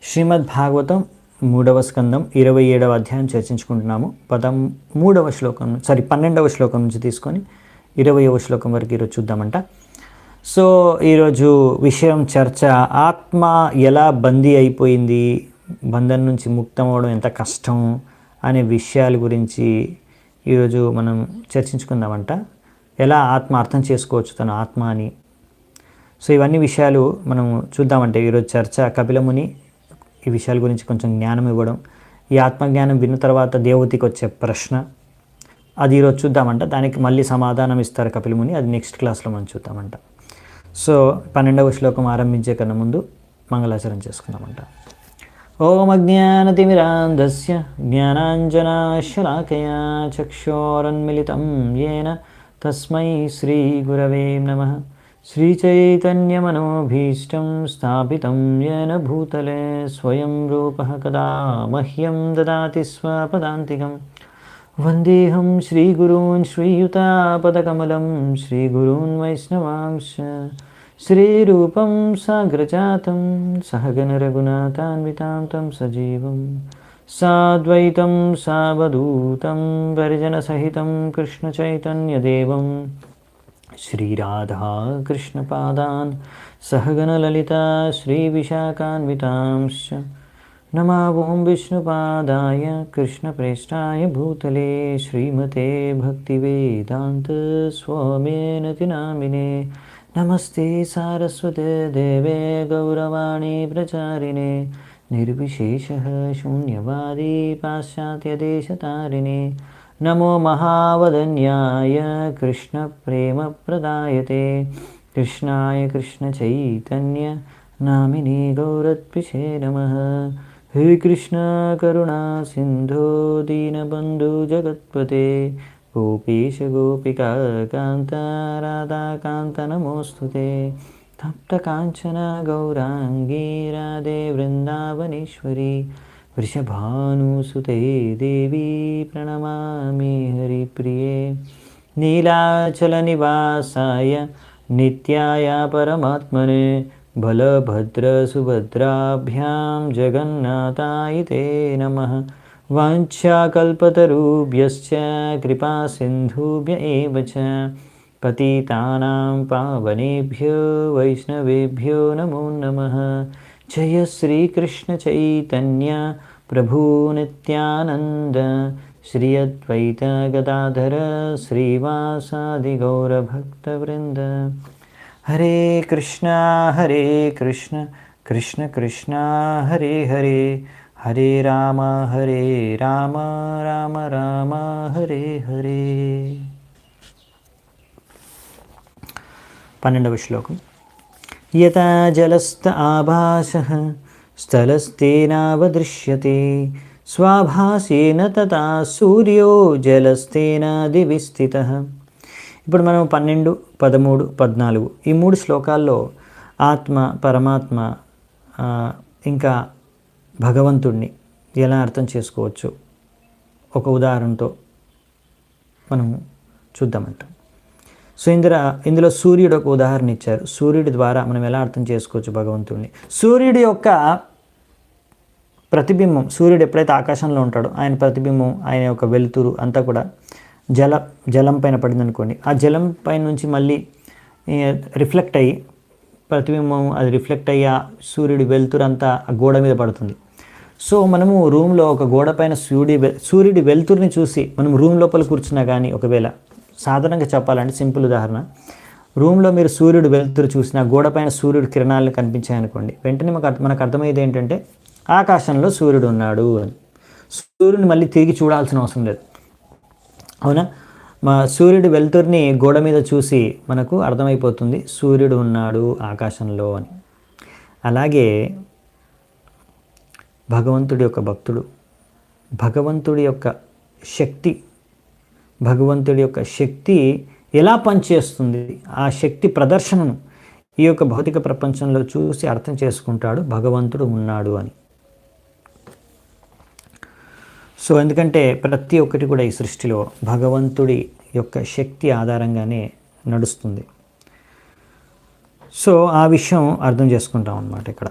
శ్రీమద్ భాగవతం 3వ స్కందం 27వ అధ్యాయం చర్చించుకుంటున్నాము. 12వ శ్లోకం నుంచి తీసుకొని 20వ శ్లోకం వరకు ఈరోజు చూద్దామంట. సో ఈరోజు విషయం చర్చ, ఆత్మ ఎలా బందీ అయిపోయింది, బంధం నుంచి ముక్తం అవడం ఎంత కష్టం అనే విషయాల గురించి ఈరోజు మనం చర్చించుకుందామంట. ఎలా ఆత్మ అర్థం చేసుకోవచ్చు తన ఆత్మ అని. సో ఇవన్నీ విషయాలు మనం చూద్దామంటే ఈరోజు చర్చ. కపిలముని ఈ విషయాల గురించి కొంచెం జ్ఞానం ఇవ్వడం, ఈ ఆత్మజ్ఞానం విన్న తర్వాత దేవతకి వచ్చే ప్రశ్న, అది ఈరోజు చూద్దామంట. దానికి మళ్ళీ సమాధానం ఇస్తారు కపిలముని, అది నెక్స్ట్ క్లాస్లో మనం చూద్దామంట. సో 12వ శ్లోకం ఆరంభించే కన్నా ముందు మంగళాచరణ చేసుకుందామంట. ఓం అజ్ఞానతిమిరాంధస్య జ్ఞానాంజనాశలాకయా చక్షోరన్మిళితం యేన తస్మై శ్రీగురవే నమః. శ్రీచైతన్యమనోభీష్టం స్థాపితం యేన భూతలే స్వయం రూపః కదా మహ్యం దదాతి స్వపదాంతికం. వందేహం శ్రీగురూన్ శ్రీయుతాపదకమలం శ్రీగురూన్ వైష్ణవాంశ శ్రీరూపం సాగ్రజాతం సహగణ రఘునాథాన్వితాం తం సజీవం సాద్వైతం సావధూతం పరిజనసహితం కృష్ణచైతన్యదేవం శ్రీరాధా కృష్ణపాదాన్ సహగణ లలితా శ్రీవిశాఖాన్వితాంశ్చ. నమో ఓం విష్ణుపాదాయ కృష్ణప్రేష్టాయ భూతలే శ్రీమతే భక్తివేదాంత స్వామినతి నామినే. నమస్తే సారస్వతే దేవే గౌరవాణి ప్రచారిణే నిర్విశేషః శూన్యవాది పాశ్చాత్యదేశతారిణే. నమో మహావదన్యాయ కృష్ణప్రేమప్రదాయతే కృష్ణాయ కృష్ణచైతన్య నామినే గౌరత్పిషే నమః. హే కృష్ణ కరుణా సింధో దీనబంధు జగత్పతే గోపీశ గోపికా కాంత రాధాకాంత నమోస్తుతే. తప్తకాంచన గౌరాంగీ రాధే వృందావనేశ్వరి వృషభానుసుతే దేవీ ప్రణమామి హరిప్రియే. నీలాచలనివాసాయ నిత్యాయ పరమాత్మనే బలభద్రసుభద్రాభ్యాం జగన్నాథాయ తే నమః. వాంఛాకల్పతరుభ్యశ్చ కృపాసింధుభ్య ఏవ చ పతితానాం పావనేభ్యో వైష్ణవేభ్యో నమో నమః. జయ శ్రీకృష్ణ చైతన్య ప్రభు నిత్యానంద శ్రీ అద్వైత గదాధర శ్రీవాసాది గౌరభక్తవృంద. హరే కృష్ణ కృష్ణ కృష్ణ హరే హరే హరే రామ రామ రామ హరే హరే. 12వ శ్లోకం. యథా జలస్థ ఆభాసః స్థలస్థేనావదృశ్యతే స్వాభాసేన తథా సూర్యో జలస్థేన దివి స్థితః. ఇప్పుడు మనం 12, 13, 14 ఈ 3 శ్లోకాల్లో ఆత్మ, పరమాత్మ ఇంకా భగవంతుడిని ఎలా అర్థం చేసుకోవచ్చు ఒక ఉదాహరణతో మనం చూద్దామంట. సో ఇందులో సూర్యుడు ఒక ఉదాహరణ ఇచ్చారు. సూర్యుడి ద్వారా మనం ఎలా అర్థం చేసుకోవచ్చు భగవంతుడిని. సూర్యుడి యొక్క ప్రతిబింబం, సూర్యుడు ఎప్పుడైతే ఆకాశంలో ఉంటాడో ఆయన ప్రతిబింబం, ఆయన యొక్క వెలుతురు అంతా కూడా జలం పైన పడింది అనుకోండి. ఆ జలం పైన నుంచి మళ్ళీ రిఫ్లెక్ట్ అయ్యి ప్రతిబింబం అది రిఫ్లెక్ట్ అయ్యి ఆ సూర్యుడి వెలుతురు అంతా ఆ గోడ మీద పడుతుంది. సో మనము రూమ్లో ఒక గోడ పైన సూర్యుడి వెలుతురుని చూసి మనం రూమ్ లోపల కూర్చున్నా కానీ, ఒకవేళ సాధారణంగా చెప్పాలంటే సింపుల్ ఉదాహరణ, రూమ్లో మీరు సూర్యుడు వెలుతురు చూసినా గోడ పైన సూర్యుడు కిరణాలను కనిపించాయనుకోండి, వెంటనే మనకు అర్థమయ్యేది ఏంటంటే ఆకాశంలో సూర్యుడు ఉన్నాడు అని. సూర్యుడిని మళ్ళీ తిరిగి చూడాల్సిన అవసరం లేదు, అవునా? సూర్యుడి వెలుతురుని గోడ మీద చూసి మనకు అర్థమైపోతుంది సూర్యుడు ఉన్నాడు ఆకాశంలో అని. అలాగే భగవంతుడి యొక్క భక్తుడు, భగవంతుడి యొక్క శక్తి ఎలా పనిచేస్తుంది, ఆ శక్తి ప్రదర్శనను ఈ యొక్క భౌతిక ప్రపంచంలో చూసి అర్థం చేసుకుంటాడు భగవంతుడు ఉన్నాడు అని. సో ఎందుకంటే ప్రతి ఒక్కటి కూడా ఈ సృష్టిలో భగవంతుడి యొక్క శక్తి ఆధారంగానే నడుస్తుంది. సో ఆ విషయం అర్థం చేసుకుంటాం అన్నమాట ఇక్కడ.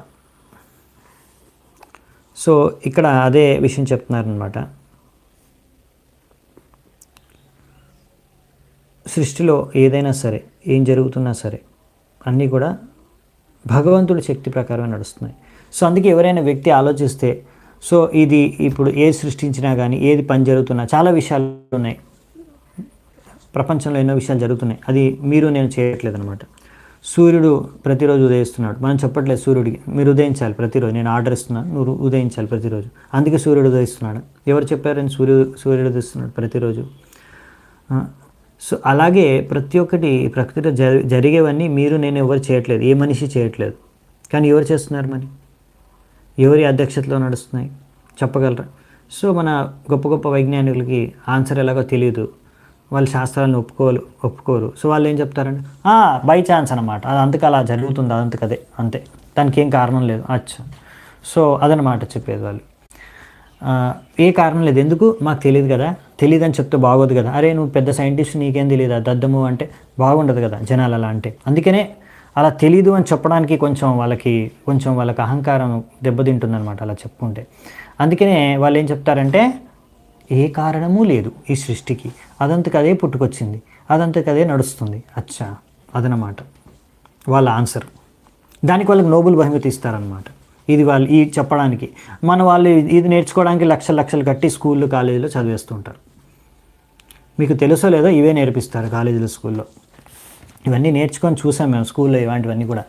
సో ఇక్కడ అదే విషయం చెప్తున్నారనమాట. సృష్టిలో ఏదైనా సరే, ఏం జరుగుతున్నా సరే అన్నీ కూడా భగవంతుడి శక్తి ప్రకారమే నడుస్తున్నాయి. సో అందుకే ఎవరైనా వ్యక్తి ఆలోచిస్తే, సో ఇది ఇప్పుడు ఏది సృష్టించినా కానీ, ఏది పని జరుగుతున్నా, చాలా విషయాలు ఉన్నాయి ప్రపంచంలో, ఎన్నో విషయాలు జరుగుతున్నాయి. అది మీరు నేను చేయట్లేదు అనమాట. సూర్యుడు ప్రతిరోజు ఉదయిస్తున్నాడు, మనం చెప్పట్లేదు సూర్యుడికి మీరు ఉదయించాలి ప్రతిరోజు, నేను ఆర్డర్ ఇస్తున్నాను, నువ్వు ఉదయించాలి ప్రతిరోజు, అందుకే సూర్యుడు ఉదయిస్తున్నాడు. ఎవరు చెప్పారని సూర్యుడు ఉదయిస్తున్నాడు ప్రతిరోజు. సో అలాగే ప్రతి ఒక్కటి ప్రకృతిలో జరిగేవన్నీ మీరు నేను ఎవరు చేయట్లేదు, ఏ మనిషి చేయట్లేదు. కానీ ఎవరు చేస్తున్నారు మరి? ఎవరి అధ్యక్షతలో నడుస్తున్నాయి చెప్పగలరా? సో మన గొప్ప గొప్ప వైజ్ఞానికులకి ఆన్సర్ ఎలాగో తెలియదు, వాళ్ళు శాస్త్రాలను ఒప్పుకోరు. సో వాళ్ళు ఏం చెప్తారంటే బై ఛాన్స్ అనమాట, అది అంతకు అలా జరుగుతుంది, అదంతకదే అంతే, దానికి ఏం కారణం లేదు. అచ్చా, సో అదనమాట చెప్పేది వాళ్ళు. ఏ కారణం లేదు, ఎందుకు మాకు తెలియదు కదా, తెలియదు అని చెప్తే బాగోదు కదా. అరే నువ్వు పెద్ద సైంటిస్ట్, నీకేం తెలియదా దద్దము అంటే బాగుండదు కదా జనాలు అలా అంటే. అందుకనే అలా తెలీదు అని చెప్పడానికి కొంచెం వాళ్ళకి అహంకారం దెబ్బతింటుందన్నమాట అలా చెప్పుకుంటే. అందుకనే వాళ్ళు ఏం చెప్తారంటే ఏ కారణము లేదు ఈ సృష్టికి, అదంతకదే పుట్టుకొచ్చింది, అదంతకదే నడుస్తుంది. అచ్చా, అదనమాట వాళ్ళ ఆన్సర్. దానికి వాళ్ళకి నోబెల్ బహుమతి ఇస్తారనమాట. ఇది వాళ్ళు ఈ చెప్పడానికి. మన వాళ్ళు ఇది నేర్చుకోవడానికి లక్షలు కట్టి స్కూళ్ళు కాలేజీలో చదివేస్తుంటారు. మీకు తెలుసో లేదో ఇవే నేర్పిస్తారు కాలేజీలో స్కూల్లో. ఇవన్నీ నేర్చుకొని చూసాం మేము స్కూల్లో, ఇలాంటివన్నీ కూడా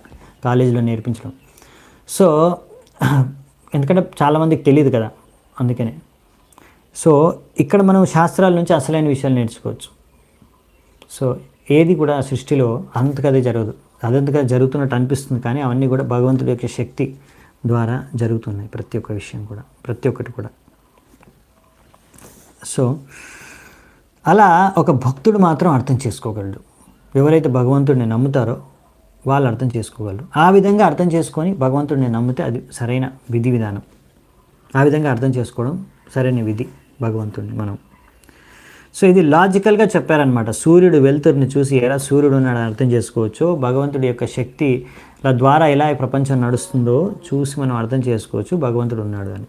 కాలేజీలో నేర్పించడం. సో ఎందుకంటే చాలామందికి తెలియదు కదా, అందుకనే. సో ఇక్కడ మనం శాస్త్రాల నుంచి అసలైన విషయాలు నేర్చుకోవచ్చు. సో ఏది కూడా సృష్టిలో అంతకదే జరగదు, అదంతగా జరుగుతున్నట్టు అనిపిస్తుంది, కానీ అవన్నీ కూడా భగవంతుడి యొక్క శక్తి ద్వారా జరుగుతున్నాయి. ప్రతి ఒక్క విషయం కూడా, ప్రతి ఒక్కటి కూడా. సో అలా ఒక భక్తుడు మాత్రం అర్థం చేసుకోగలడు. ఎవరైతే భగవంతుడిని నమ్ముతారో వాళ్ళు అర్థం చేసుకోగలరు. ఆ విధంగా అర్థం చేసుకొని భగవంతుడిని నమ్మితే అది సరైన విధి విధానం. ఆ విధంగా అర్థం చేసుకోవడం సరైన విధి భగవంతుడిని మనం. సో ఇది లాజికల్గా చెప్పారనమాట. సూర్యుడు వెలుతురుని చూసి ఎలా సూర్యుడు ఉన్నాడని అర్థం చేసుకోవచ్చు, భగవంతుడి యొక్క శక్తి ద్వారా ఎలా ఈ ప్రపంచం నడుస్తుందో చూసి మనం అర్థం చేసుకోవచ్చు భగవంతుడు ఉన్నాడు అని.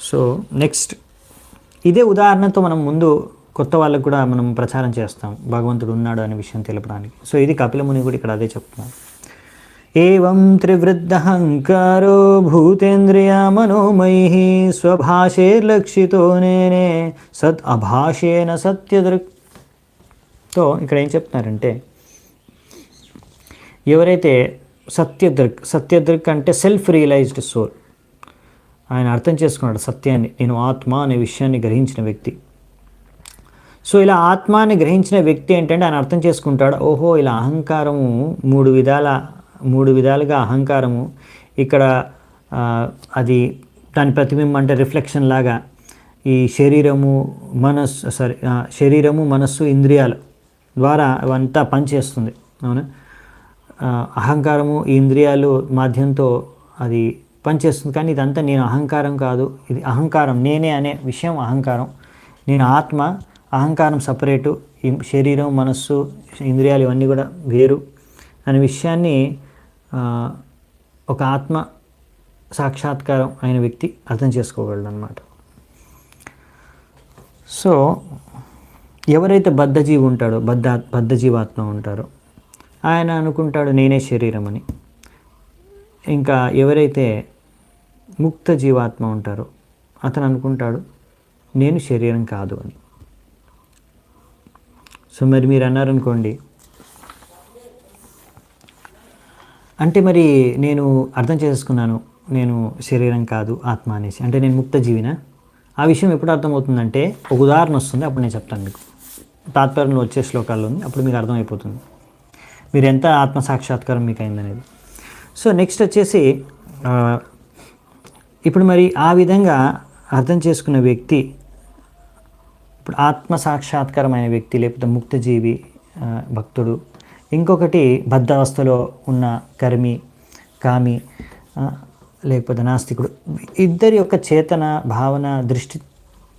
సో నెక్స్ట్ ఇదే ఉదాహరణతో మనం ముందు కొత్త వాళ్ళకు కూడా మనం ప్రచారం చేస్తాం భగవంతుడు ఉన్నాడు అనే విషయం తెలపడానికి. సో ఇది కపిల ముని కూడా ఇక్కడ అదే చెప్తున్నాడు. ఏవం త్రివృద్ధహంకారో భూతేంద్రియ మనోమయి స్వభాషేర్లక్షితో నేనే సత్ అభాషేన సత్యదృక్. సో ఇక్కడ ఏం చెప్తున్నారంటే ఎవరైతే సత్యదృక్ అంటే సెల్ఫ్ రియలైజ్డ్ సోల్, ఆయన అర్థం చేసుకున్నాడు సత్యాన్ని, నేను ఆత్మ అనే విషయాన్ని గ్రహించిన వ్యక్తి. సో ఇలా ఆత్మాన్ని గ్రహించిన వ్యక్తి ఏంటంటే ఆయన అర్థం చేసుకుంటాడు, ఓహో ఇలా అహంకారము మూడు విధాలుగా అహంకారము ఇక్కడ అది దాని ప్రతిబింబం అంటే రిఫ్లెక్షన్ లాగా ఈ శరీరము మనస్సు ఇంద్రియాల ద్వారా అవంతా పనిచేస్తుంది. అవునా, అహంకారము ఈ ఇంద్రియాలు మాధ్యంతో అది పనిచేస్తుంది. కానీ ఇదంతా నేను అహంకారం కాదు, ఇది అహంకారం నేనే అనే విషయం అహంకారం, నేను ఆత్మ, అహంకారం సపరేటు, ఈ శరీరం మనస్సు ఇంద్రియాలు ఇవన్నీ కూడా వేరు అనే విషయాన్ని ఒక ఆత్మ సాక్షాత్కారం అయిన వ్యక్తి అర్థం చేసుకోగలడు అన్నమాట. సో ఎవరైతే బద్ధజీవి ఉంటాడో బద్ధజీవాత్మ ఉంటారో ఆయన అనుకుంటాడు నేనే శరీరం అని. ఇంకా ఎవరైతే ముక్త జీవాత్మ ఉంటారో అతను అనుకుంటాడు నేను శరీరం కాదు అని. సో మరి మీరు అన్నారనుకోండి, అంటే మరి నేను అర్థం చేసుకున్నాను నేను శరీరం కాదు ఆత్మ అనేసి, అంటే నేను ముక్త జీవినా? ఆ విషయం ఎప్పుడు అర్థమవుతుందంటే ఒక ఉదాహరణ వస్తుంది, అప్పుడు నేను చెప్తాను మీకు. తాత్పర్యంలో వచ్చే శ్లోకాల్లో ఉంది, అప్పుడు మీకు అర్థమైపోతుంది మీరు ఎంత ఆత్మ సాక్షాత్కారం మీకు అయిందనేది. సో నెక్స్ట్ వచ్చేసి ఇప్పుడు మరి ఆ విధంగా అర్థం చేసుకున్న వ్యక్తి, ఇప్పుడు ఆత్మ సాక్షాత్కారమైన వ్యక్తి లేకపోతే ముక్తజీవి భక్తుడు, ఇంకొకటి బద్ధావస్థలో ఉన్న కర్మి కామి లేకపోతే నాస్తికుడు, ఇద్దరి యొక్క చేతన భావన దృష్టి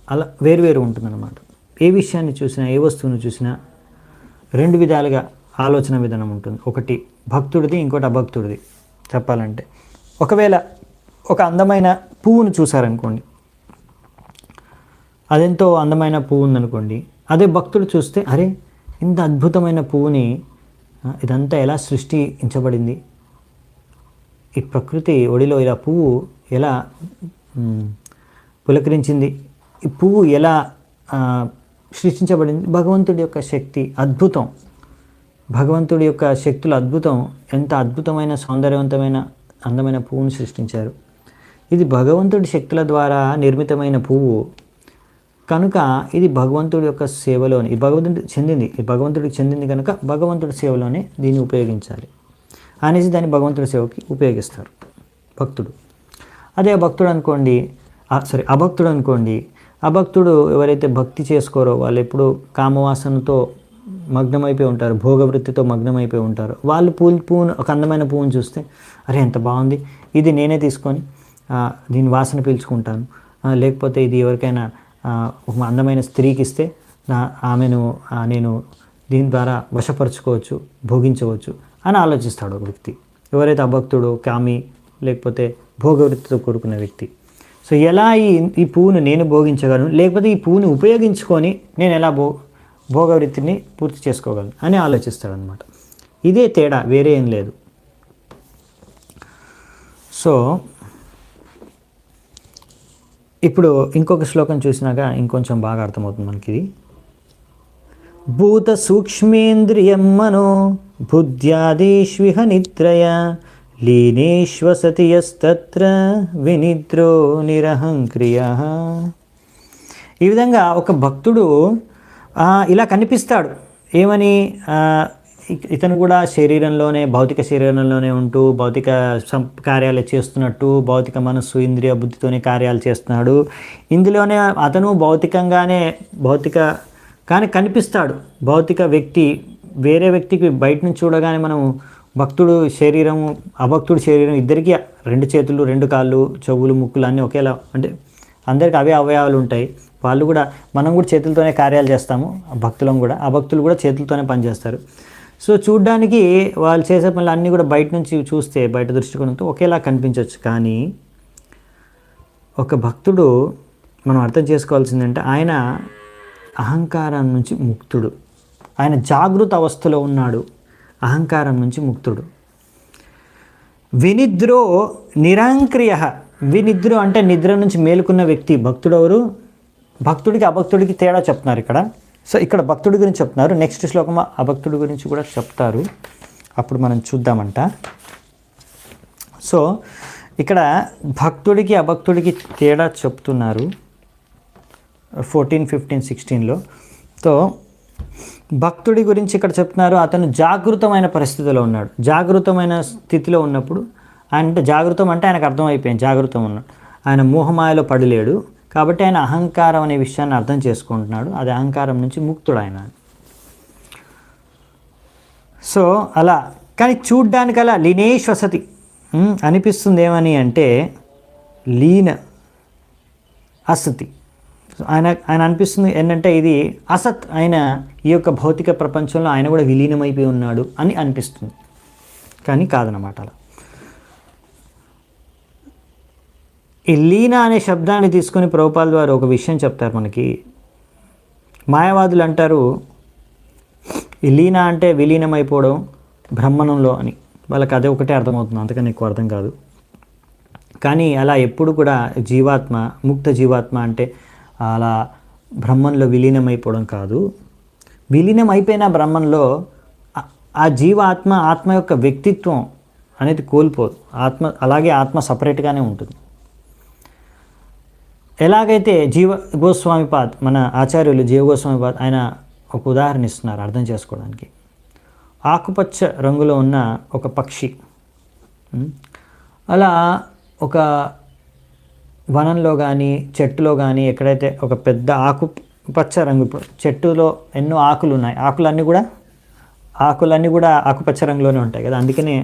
అలా వేరువేరు ఉంటుందన్నమాట. ఏ విషయాన్ని చూసినా ఏ వస్తువుని చూసినా రెండు విధాలుగా ఆలోచన విధానం ఉంటుంది. ఒకటి భక్తుడిది, ఇంకోటి అభక్తుడిది. చెప్పాలంటే ఒకవేళ ఒక అందమైన పువ్వును చూసారనుకోండి, అదెంతో అందమైన పువ్వు ఉందనుకోండి, అదే భక్తుడు చూస్తే అరే ఇంత అద్భుతమైన పువ్వుని ఇదంతా ఎలా సృష్టించబడింది, ఈ ప్రకృతి ఒడిలో ఇలా పువ్వు ఎలా పులకరించింది, ఈ పువ్వు ఎలా సృష్టించబడింది, భగవంతుడి యొక్క శక్తి అద్భుతం, భగవంతుడి యొక్క శక్తులు అద్భుతం, ఎంత అద్భుతమైన సౌందర్యవంతమైన అందమైన పువ్వును సృష్టించారు. ఇది భగవంతుడి శక్తుల ద్వారా నిర్మితమైన పువ్వు కనుక ఇది భగవంతుడి యొక్క సేవలోని, ఇది భగవంతుడికి చెందింది కనుక భగవంతుడి సేవలోనే దీన్ని ఉపయోగించాలి అనేసి దాన్ని భగవంతుడి సేవకి ఉపయోగిస్తారు భక్తుడు. అదే అభక్తుడు అనుకోండి, అభక్తుడు ఎవరైతే భక్తి చేసుకోరో వాళ్ళు ఎప్పుడు కామవాసనతో మగ్నమైపోయి ఉంటారు, భోగవృత్తితో మగ్నమైపోయి ఉంటారు. వాళ్ళు పువ్వును ఒక అందమైన పువ్వును చూస్తే అరే ఎంత బాగుంది, ఇది నేనే తీసుకొని దీని వాసన పీల్చుకుంటాను, లేకపోతే ఇది ఎవరికైనా ఒక అందమైన స్త్రీకి ఇస్తే ఆమెను నేను దీని ద్వారా వశపరచుకోవచ్చు, భోగించవచ్చు అని ఆలోచిస్తాడు ఒక వ్యక్తి. ఎవరైతే అభక్తుడు, కామి, లేకపోతే భోగవృత్తితో కూడుకున్న వ్యక్తి. సో ఎలా ఈ పువ్వును నేను భోగించగలను, లేకపోతే ఈ పువ్వుని ఉపయోగించుకొని నేను ఎలా భోగవృత్తిని పూర్తి చేసుకోగలను అని ఆలోచిస్తాడనమాట. ఇదే తేడా, వేరే ఏం లేదు. సో ఇప్పుడు ఇంకొక శ్లోకం చూసినాక ఇంకొంచెం బాగా అర్థమవుతుంది మనకి. ఇది భూత సూక్ష్మేంద్రియం మనో బుద్ధ్యాదేష్విహ నిద్రయ లీనేష్వసతి యస్తత్ర వినిద్రో నిరహంక్రియ. ఈ విధంగా ఒక భక్తుడు ఇలా కనిపిస్తాడు. ఏమని? ఇతను కూడా భౌతిక శరీరంలోనే ఉంటూ భౌతిక కార్యాలు చేస్తున్నట్టు, భౌతిక మనస్సు ఇంద్రియ బుద్ధితోనే కార్యాలు చేస్తున్నాడు. ఇందులోనే అతను కానీ కనిపిస్తాడు. భౌతిక వ్యక్తి వేరే వ్యక్తికి బయట నుంచి చూడగానే మనం భక్తుడు శరీరం, అభక్తుడు శరీరం ఇద్దరికీ 2 చేతులు, 2 కాళ్ళు, చెవులు, ముక్కులు అన్నీ ఒకేలా, అంటే అందరికీ అవే అవయవాలు ఉంటాయి. మనం కూడా చేతులతోనే కార్యాలు చేస్తాము. అభక్తులు కూడా చేతులతోనే పనిచేస్తారు. సో చూడ్డానికి వాళ్ళు చేసే పనులు అన్నీ కూడా బయట నుంచి చూస్తే, బయట దృష్టికోణంతో ఒకేలా కనిపించవచ్చు. కానీ ఒక భక్తుడు మనం అర్థం చేసుకోవాల్సిందంటే ఆయన అహంకారం నుంచి ముక్తుడు, ఆయన జాగృత అవస్థలో ఉన్నాడు, అహంకారం నుంచి ముక్తుడు. వినిద్రో నిరహంక్రియ. వినిద్రో అంటే నిద్ర నుంచి మేలుకున్న వ్యక్తి. భక్తుడెవరు? భక్తుడికి అభక్తుడికి తేడా చెప్తున్నారు ఇక్కడ. సో ఇక్కడ భక్తుడి గురించి చెప్తున్నారు, నెక్స్ట్ శ్లోకం అభక్తుడి గురించి కూడా చెప్తారు, అప్పుడు మనం చూద్దామంట. సో ఇక్కడ భక్తుడికి అభక్తుడికి తేడా చెప్తున్నారు 14, 15, 16లో. సో భక్తుడి గురించి ఇక్కడ చెప్తున్నారు, అతను జాగృతమైన పరిస్థితిలో ఉన్నాడు. జాగృతమైన స్థితిలో ఉన్నప్పుడు, అంటే జాగృతం అంటే ఆయనకు అర్థమైపోయింది, జాగృతం ఉన్నాడు, ఆయన మోహమాయలో పడలేడు. కాబట్టి ఆయన అహంకారం అనే విషయాన్ని అర్థం చేసుకుంటున్నాడు. అది అహంకారం నుంచి ముక్తుడు ఆయన. సో అలా, కానీ చూడ్డానికి అలా లీనేశ్వసతి అనిపిస్తుంది. ఏమని అంటే లీన అసతి. ఆయన అనిపిస్తుంది ఏంటంటే ఇది అసత్, ఆయన ఈ యొక్క భౌతిక ప్రపంచంలో ఆయన కూడా విలీనమైపోయి ఉన్నాడు అని అనిపిస్తుంది. కానీ కాదనమాట అలా. ఈ లీన అనే శబ్దాన్ని తీసుకొని ప్రభుపాల ద్వారా ఒక విషయం చెప్తారు మనకి. మాయావాదులు అంటారు ఈ లీన అంటే విలీనమైపోవడం బ్రహ్మణంలో అని. వాళ్ళకి అదే ఒకటే అర్థమవుతుంది, అంతకని ఎక్కువ అర్థం కాదు. కానీ అలా ఎప్పుడు కూడా జీవాత్మ, ముక్త జీవాత్మ అంటే అలా బ్రహ్మంలో విలీనమైపోవడం కాదు. విలీనం అయిపోయిన బ్రహ్మంలో ఆ ఆత్మ యొక్క వ్యక్తిత్వం అనేది కోల్పోదు. అలాగే ఆత్మ సపరేట్గానే ఉంటుంది. ఎలాగైతే గోస్వామిపాద్, మన ఆచార్యులు గోస్వామిపాద్, ఆయన ఒక ఉదాహరణ ఇస్తున్నారు అర్థం చేసుకోవడానికి. ఆకుపచ్చ రంగులో ఉన్న ఒక పక్షి అలా ఒక వనంలో కానీ చెట్టులో కానీ ఎక్కడైతే ఒక పెద్ద ఆకుపచ్చ రంగు, చెట్టులో ఎన్నో ఆకులు ఉన్నాయి, ఆకులన్నీ కూడా ఆకుపచ్చ రంగులోనే ఉంటాయి కదా, అందుకనే